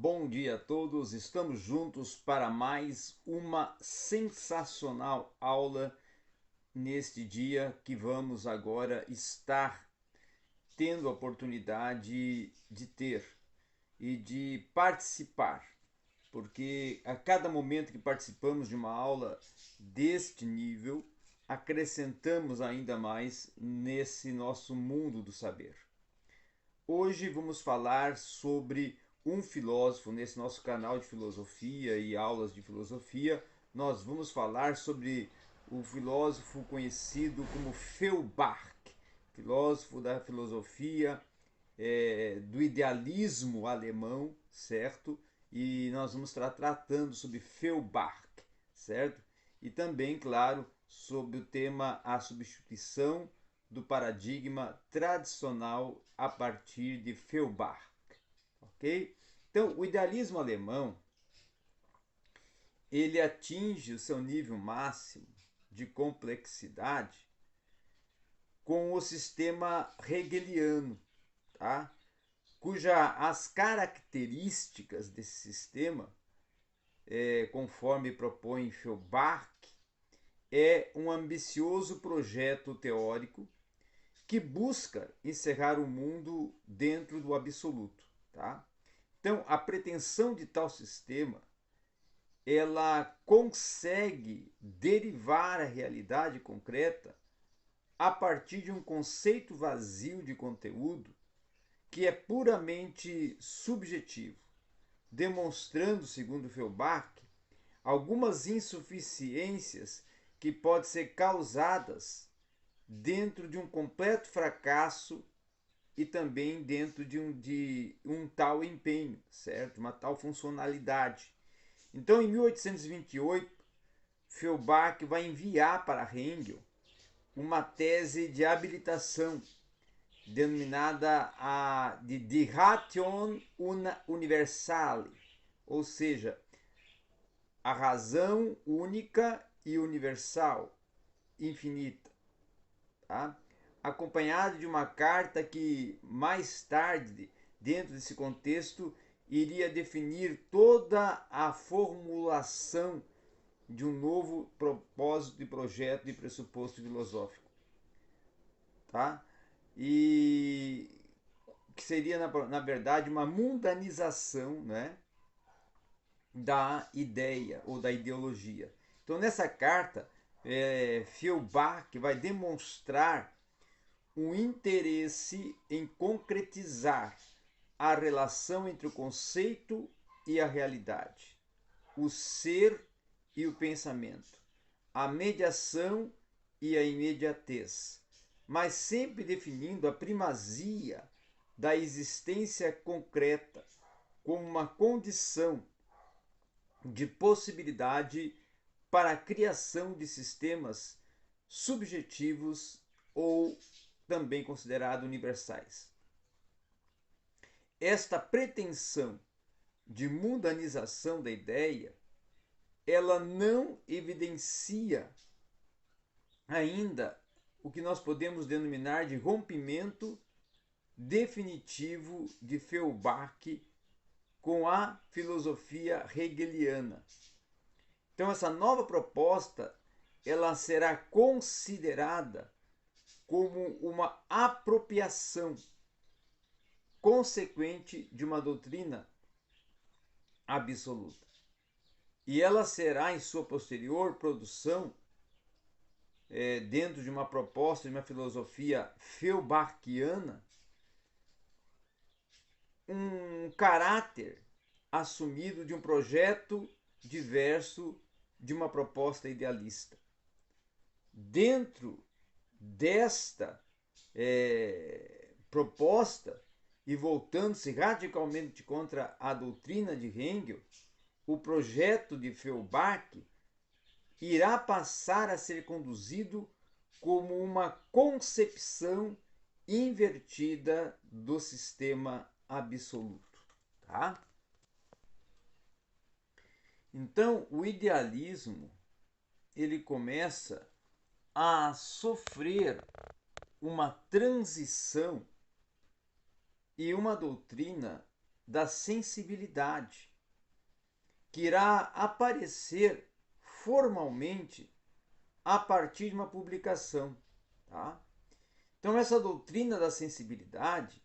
bom dia a todos. Estamos juntos para mais uma sensacional aula neste dia que vamos agora estar tendo a oportunidade de ter e de participar, porque a cada momento que participamos de uma aula deste nível, acrescentamos ainda mais nesse nosso mundo do saber. Hoje vamos falar sobre um filósofo nesse nosso canal de filosofia e aulas de filosofia. Nós vamos falar sobre o filósofo conhecido como Feuerbach, filósofo da filosofia, do idealismo alemão, certo? E nós vamos estar tratando sobre Feuerbach, certo? E também, claro, sobre o tema a substituição do paradigma tradicional a partir de Feuerbach, ok? Então, o idealismo alemão ele atinge o seu nível máximo de complexidade com o sistema hegeliano, tá? Cuja as características desse sistema, conforme propõe Feuerbach, é um ambicioso projeto teórico que busca encerrar o mundo dentro do absoluto, tá? Então, a pretensão de tal sistema, ela consegue derivar a realidade concreta a partir de um conceito vazio de conteúdo que é puramente subjetivo, demonstrando, segundo Feuerbach, algumas insuficiências que podem ser causadas dentro de um completo fracasso e também dentro de um tal empenho, certo? Uma tal funcionalidade. Então, em 1828, Feuerbach vai enviar para Hegel uma tese de habilitação denominada de Ration Universale, ou seja, a razão única e universal, infinita, tá? Acompanhado de uma carta que mais tarde, dentro desse contexto, iria definir toda a formulação de um novo propósito de projeto de pressuposto filosófico, tá? E que seria na verdade uma mundanização, né, da ideia ou da ideologia. Então nessa carta, Feuerbach vai demonstrar um interesse em concretizar a relação entre o conceito e a realidade, o ser e o pensamento, a mediação e a imediatez, mas sempre definindo a primazia da existência concreta como uma condição de possibilidade para a criação de sistemas subjetivos ou também considerados universais. Esta pretensão de mundanização da ideia, ela não evidencia ainda o que nós podemos denominar de rompimento definitivo de Feuerbach com a filosofia hegeliana. Então essa nova proposta, ela será considerada como uma apropriação consequente de uma doutrina absoluta. E ela será, em sua posterior produção, dentro de uma proposta, de uma filosofia feuerbachiana, um caráter assumido de um projeto diverso de uma proposta idealista. Dentro desta proposta, e voltando-se radicalmente contra a doutrina de Hegel, o projeto de Feuerbach irá passar a ser conduzido como uma concepção invertida do sistema absoluto, tá? Então, o idealismo, ele começa a sofrer uma transição e uma doutrina da sensibilidade, que irá aparecer formalmente a partir de uma publicação. Tá? Então, essa doutrina da sensibilidade,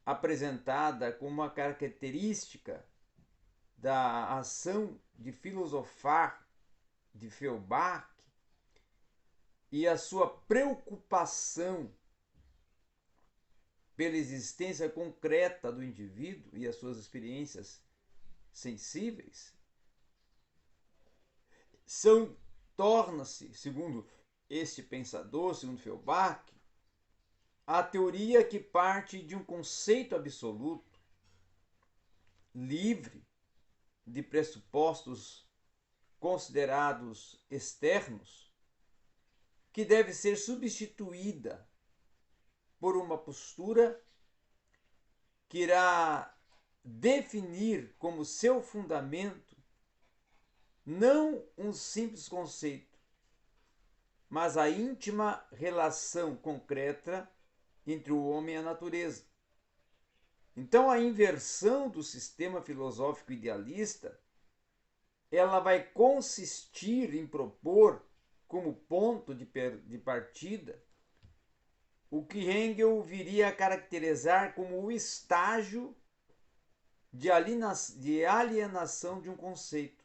apresentada como uma característica da ação de filosofar de Feuerbach e a sua preocupação pela existência concreta do indivíduo e as suas experiências sensíveis, torna-se, segundo este pensador, segundo Feuerbach, a teoria que parte de um conceito absoluto, livre de pressupostos considerados externos, que deve ser substituída por uma postura que irá definir como seu fundamento não um simples conceito, mas a íntima relação concreta entre o homem e a natureza. Então, a inversão do sistema filosófico idealista, ela vai consistir em propor como ponto de partida o que Hegel viria a caracterizar como o estágio de alienação de um conceito.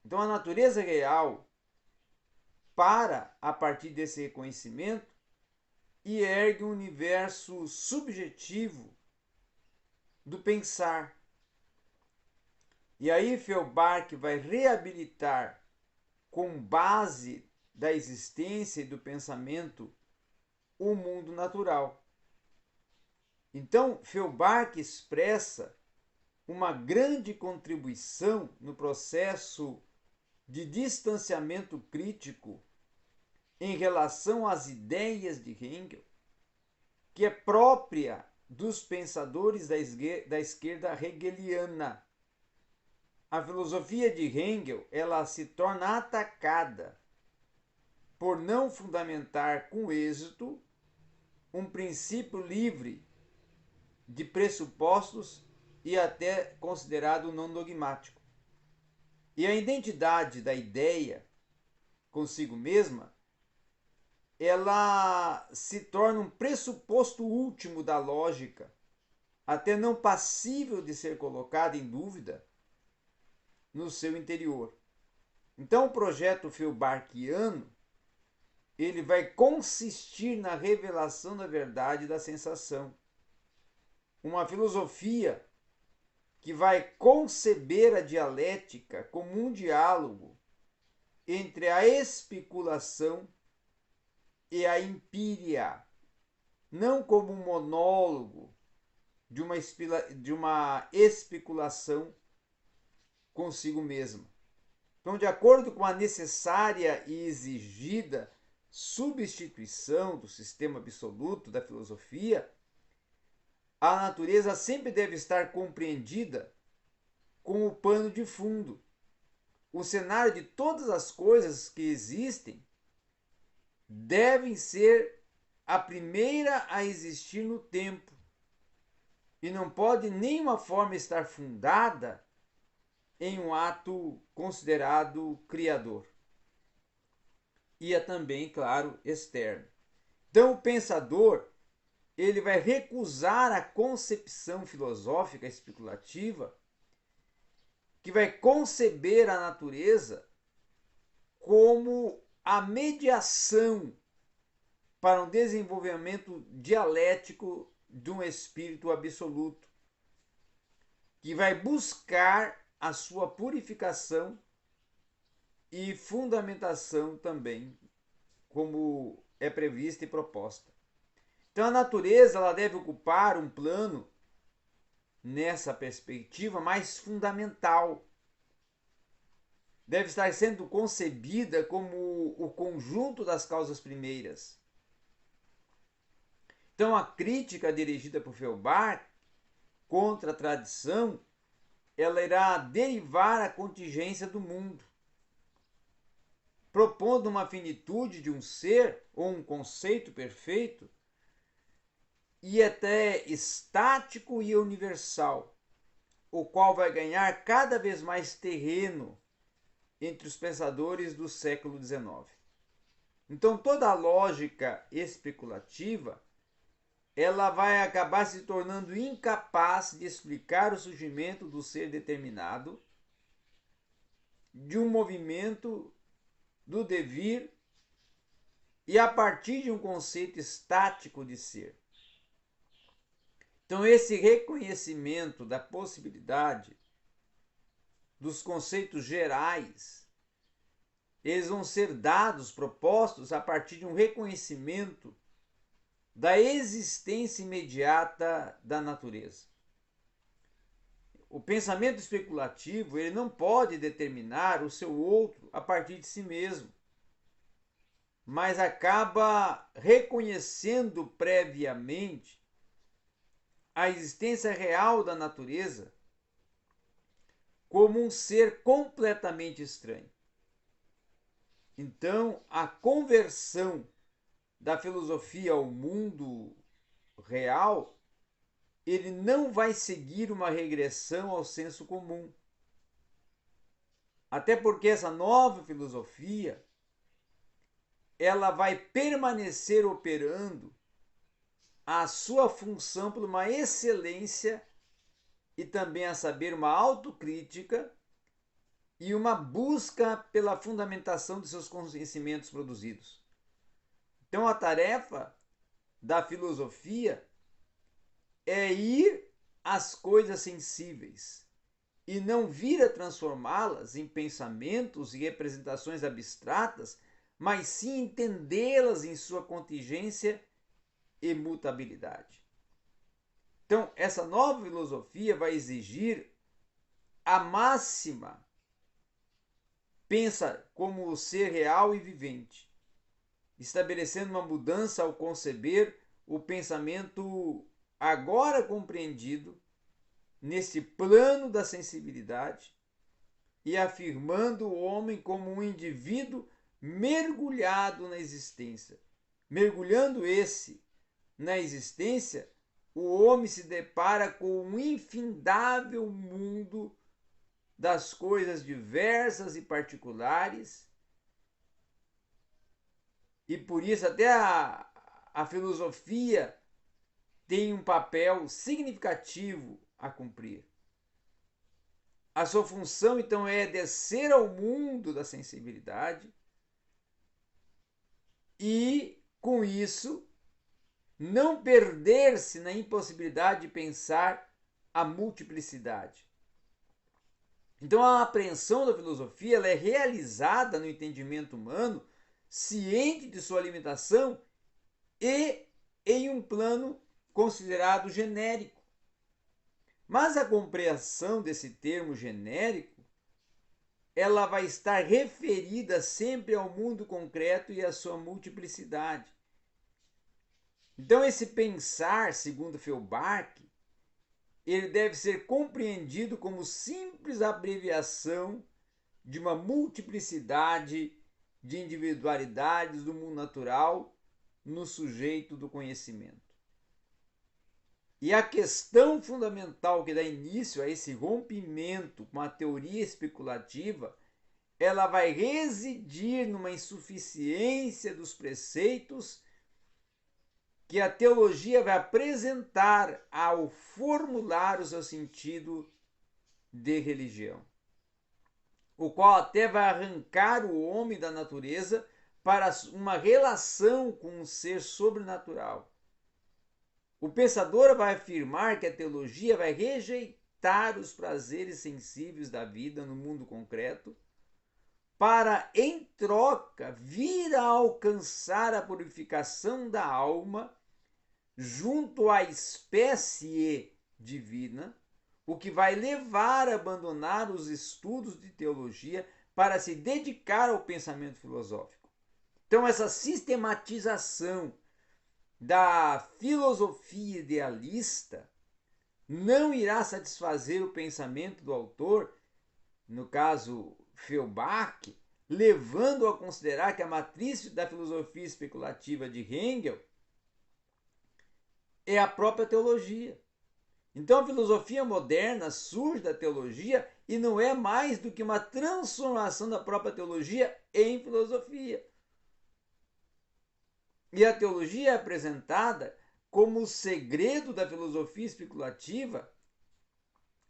Então, a natureza real para a partir desse reconhecimento e ergue um universo subjetivo do pensar. E aí Feuerbach vai reabilitar, com base da existência e do pensamento, o mundo natural. Então, Feuerbach expressa uma grande contribuição no processo de distanciamento crítico em relação às ideias de Hegel, que é própria dos pensadores da esquerda hegeliana. A filosofia de Hegel, ela se torna atacada por não fundamentar com êxito um princípio livre de pressupostos e até considerado não dogmático. E a identidade da ideia consigo mesma, ela se torna um pressuposto último da lógica, até não passível de ser colocada em dúvida no seu interior. Então, o projeto Feuerbachiano, ele vai consistir na revelação da verdade da sensação. Uma filosofia que vai conceber a dialética como um diálogo entre a especulação e a empíria, não como um monólogo de uma especulação consigo mesma. Então, de acordo com a necessária e exigida substituição do sistema absoluto da filosofia, a natureza sempre deve estar compreendida como o pano de fundo, o cenário de todas as coisas que existem devem ser a primeira a existir no tempo e não pode de nenhuma forma estar fundada em um ato considerado criador. E é também, claro, externo. Então, o pensador, ele vai recusar a concepção filosófica especulativa que vai conceber a natureza como a mediação para um desenvolvimento dialético de um espírito absoluto, que vai buscar a sua purificação e fundamentação também, como é prevista e proposta. Então, a natureza ela deve ocupar um plano, nessa perspectiva, mais fundamental. Deve estar sendo concebida como o conjunto das causas primeiras. Então, a crítica dirigida por Feuerbach contra a tradição, ela irá derivar a contingência do mundo, propondo uma finitude de um ser ou um conceito perfeito e até estático e universal, o qual vai ganhar cada vez mais terreno entre os pensadores do século XIX. Então, toda a lógica especulativa ela vai acabar se tornando incapaz de explicar o surgimento do ser determinado, de um movimento, do devir, e a partir de um conceito estático de ser. Então, esse reconhecimento da possibilidade dos conceitos gerais, eles vão ser dados, propostos a partir de um reconhecimento da existência imediata da natureza. O pensamento especulativo ele não pode determinar o seu outro a partir de si mesmo, mas acaba reconhecendo previamente a existência real da natureza como um ser completamente estranho. Então, a conversão da filosofia ao mundo real, ele não vai seguir uma regressão ao senso comum. Até porque essa nova filosofia, ela vai permanecer operando a sua função por uma excelência e também a saber uma autocrítica e uma busca pela fundamentação de seus conhecimentos produzidos. Então a tarefa da filosofia é ir às coisas sensíveis e não vir a transformá-las em pensamentos e representações abstratas, mas sim entendê-las em sua contingência e mutabilidade. Então, essa nova filosofia vai exigir a máxima pensa como o ser real e vivente, estabelecendo uma mudança ao conceber o pensamento agora compreendido nesse plano da sensibilidade e afirmando o homem como um indivíduo mergulhado na existência. Mergulhando esse na existência, o homem se depara com um infindável mundo das coisas diversas e particulares, e por isso até a filosofia tem um papel significativo a cumprir. A sua função, então, é descer ao mundo da sensibilidade e, com isso, não perder-se na impossibilidade de pensar a multiplicidade. Então, a apreensão da filosofia ela é realizada no entendimento humano, ciente de sua limitação e em um plano considerado genérico. Mas a compreensão desse termo genérico, ela vai estar referida sempre ao mundo concreto e à sua multiplicidade. Então esse pensar, segundo Feuerbach, ele deve ser compreendido como simples abreviação de uma multiplicidade de individualidades do mundo natural no sujeito do conhecimento. E a questão fundamental que dá início a esse rompimento com a teoria especulativa, ela vai residir numa insuficiência dos preceitos que a teologia vai apresentar ao formular o seu sentido de religião, o qual até vai arrancar o homem da natureza para uma relação com um ser sobrenatural. O pensador vai afirmar que a teologia vai rejeitar os prazeres sensíveis da vida no mundo concreto para, em troca, vir a alcançar a purificação da alma junto à espécie divina, o que vai levar a abandonar os estudos de teologia para se dedicar ao pensamento filosófico. Então, essa sistematização da filosofia idealista não irá satisfazer o pensamento do autor, no caso Feuerbach, levando-o a considerar que a matriz da filosofia especulativa de Hegel é a própria teologia. Então a filosofia moderna surge da teologia e não é mais do que uma transformação da própria teologia em filosofia. E a teologia é apresentada como o segredo da filosofia especulativa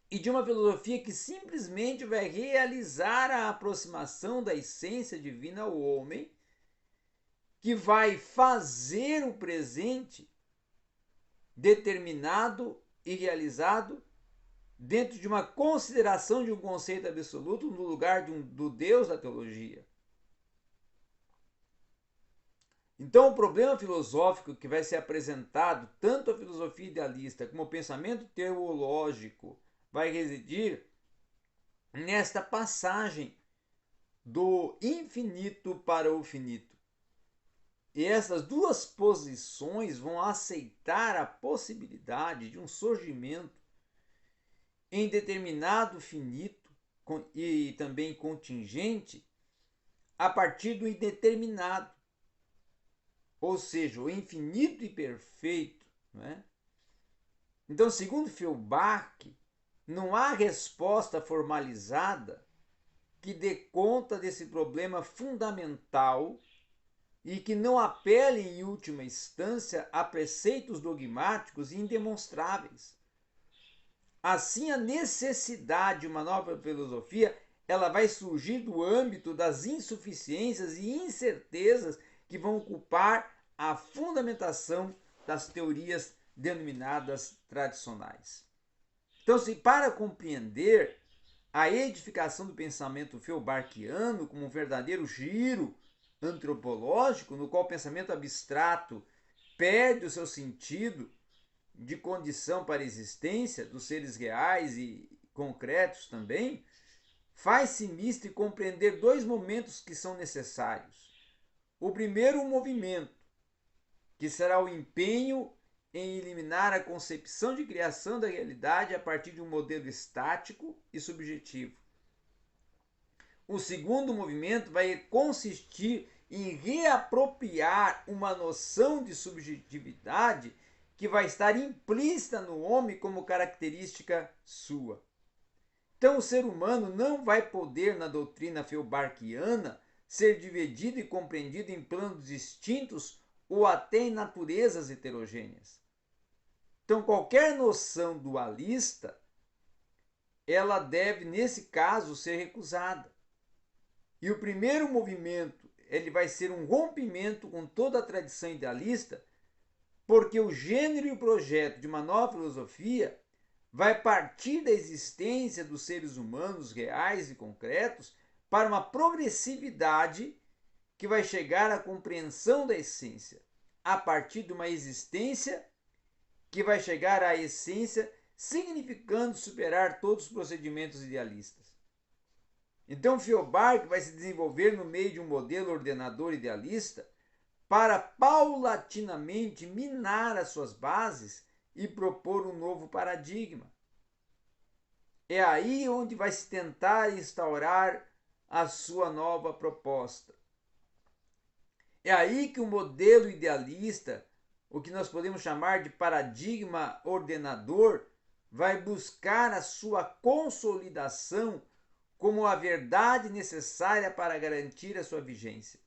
e de uma filosofia que simplesmente vai realizar a aproximação da essência divina ao homem, que vai fazer o presente determinado e realizado dentro de uma consideração de um conceito absoluto no lugar do Deus da teologia. Então, o problema filosófico que vai ser apresentado, tanto a filosofia idealista como o pensamento teológico, vai residir nesta passagem do infinito para o finito. E essas duas posições vão aceitar a possibilidade de um surgimento em determinado finito e também contingente a partir do indeterminado, ou seja, o infinito e perfeito. Não é? Então, segundo Feuerbach, não há resposta formalizada que dê conta desse problema fundamental e que não apele, em última instância, a preceitos dogmáticos e indemonstráveis. Assim, a necessidade de uma nova filosofia ela vai surgir do âmbito das insuficiências e incertezas que vão ocupar a fundamentação das teorias denominadas tradicionais. Então, se para compreender a edificação do pensamento feuerbachiano como um verdadeiro giro antropológico, no qual o pensamento abstrato perde o seu sentido de condição para a existência dos seres reais e concretos também, faz-se misto e compreender dois momentos que são necessários. O primeiro, o movimento, que será o empenho em eliminar a concepção de criação da realidade a partir de um modelo estático e subjetivo. O segundo movimento vai consistir em reapropriar uma noção de subjetividade que vai estar implícita no homem como característica sua. Então, o ser humano não vai poder, na doutrina feuerbachiana, ser dividido e compreendido em planos distintos ou até em naturezas heterogêneas. Então, qualquer noção dualista, ela deve, nesse caso, ser recusada. E o primeiro movimento, ele vai ser um rompimento com toda a tradição idealista, porque o gênero e o projeto de uma nova filosofia vai partir da existência dos seres humanos reais e concretos para uma progressividade que vai chegar à compreensão da essência, a partir de uma existência que vai chegar à essência, significando superar todos os procedimentos idealistas. Então, Feuerbach vai se desenvolver no meio de um modelo ordenador idealista para paulatinamente minar as suas bases e propor um novo paradigma. É aí onde vai se tentar instaurar a sua nova proposta. É aí que o modelo idealista, o que nós podemos chamar de paradigma ordenador, vai buscar a sua consolidação como a verdade necessária para garantir a sua vigência.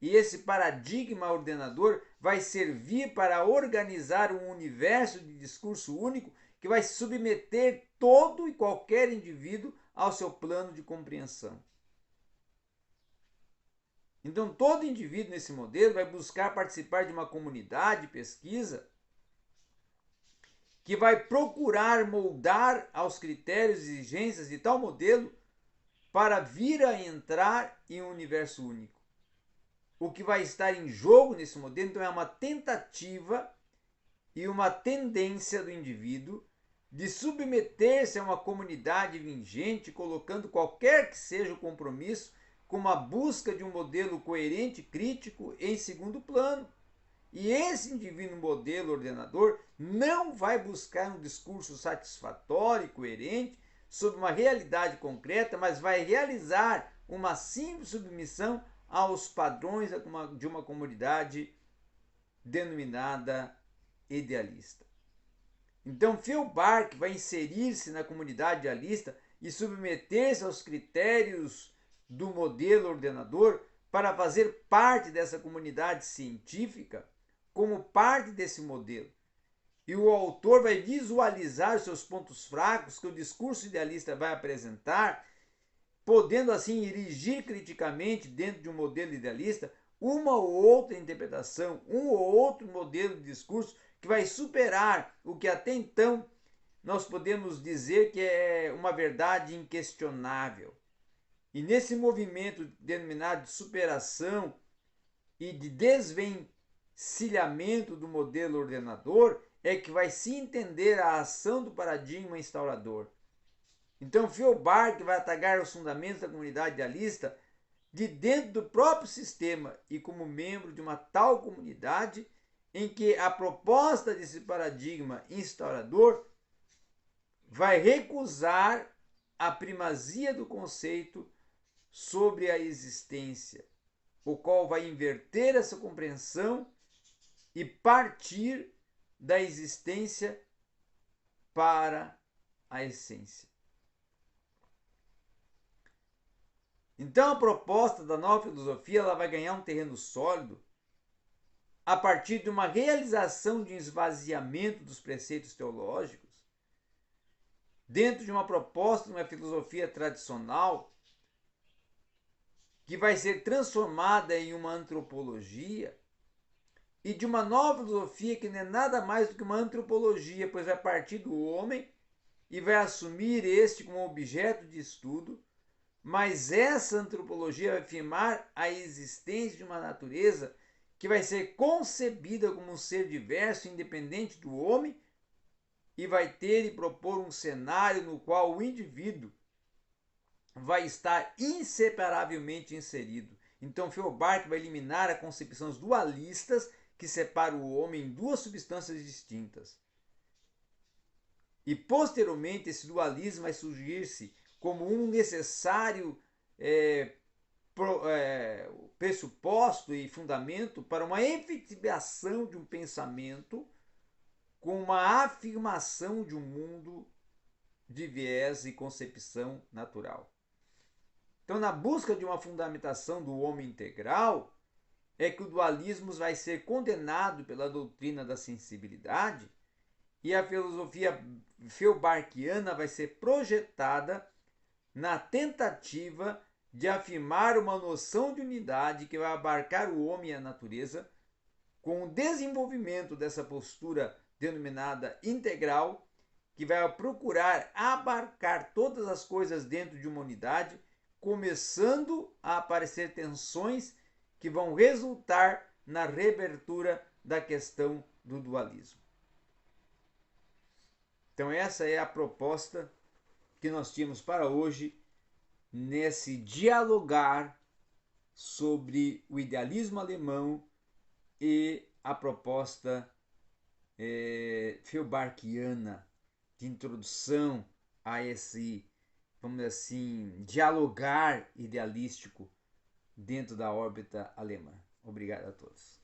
E esse paradigma ordenador vai servir para organizar um universo de discurso único que vai submeter todo e qualquer indivíduo ao seu plano de compreensão. Então, todo indivíduo nesse modelo vai buscar participar de uma comunidade de pesquisa que vai procurar moldar aos critérios e exigências de tal modelo para vir a entrar em um universo único. O que vai estar em jogo nesse modelo, então, é uma tentativa e uma tendência do indivíduo de submeter-se a uma comunidade vigente, colocando qualquer que seja o compromisso com uma busca de um modelo coerente, crítico, em segundo plano. E esse indivíduo modelo ordenador não vai buscar um discurso satisfatório e coerente sobre uma realidade concreta, mas vai realizar uma simples submissão aos padrões de uma comunidade denominada idealista. Então, Feuerbach vai inserir-se na comunidade idealista e submeter-se aos critérios do modelo ordenador para fazer parte dessa comunidade científica como parte desse modelo. E o autor vai visualizar os seus pontos fracos que o discurso idealista vai apresentar, podendo assim erigir criticamente dentro de um modelo idealista uma ou outra interpretação, um ou outro modelo de discurso que vai superar o que até então nós podemos dizer que é uma verdade inquestionável. E nesse movimento denominado de superação e de desvencilhamento do modelo ordenador é que vai se entender a ação do paradigma instaurador. Então, Feuerbach vai atacar os fundamentos da comunidade idealista de dentro do próprio sistema e como membro de uma tal comunidade em que a proposta desse paradigma instaurador vai recusar a primazia do conceito sobre a existência, o qual vai inverter essa compreensão e partir da existência para a essência. Então a proposta da nova filosofia ela vai ganhar um terreno sólido a partir de uma realização de um esvaziamento dos preceitos teológicos dentro de uma proposta de uma filosofia tradicional que vai ser transformada em uma antropologia e de uma nova filosofia que não é nada mais do que uma antropologia, pois vai partir do homem e vai assumir este como objeto de estudo, mas essa antropologia vai afirmar a existência de uma natureza que vai ser concebida como um ser diverso, independente do homem, e vai ter e propor um cenário no qual o indivíduo vai estar inseparavelmente inserido. Então, Feuerbach vai eliminar a concepção dualistas que separa o homem em duas substâncias distintas. E, posteriormente, esse dualismo vai surgir-se como um necessário pressuposto e fundamento para uma efetivação de um pensamento com uma afirmação de um mundo de viés e concepção natural. Então, na busca de uma fundamentação do homem integral, é que o dualismo vai ser condenado pela doutrina da sensibilidade e a filosofia feuerbachiana vai ser projetada na tentativa de afirmar uma noção de unidade que vai abarcar o homem e a natureza, com o desenvolvimento dessa postura denominada integral, que vai procurar abarcar todas as coisas dentro de uma unidade, começando a aparecer tensões que vão resultar na reabertura da questão do dualismo. Então essa é a proposta que nós tínhamos para hoje nesse dialogar sobre o idealismo alemão e a proposta feuerbachiana de introdução a esse, vamos dizer assim, dialogar idealístico dentro da órbita alemã. Obrigado a todos.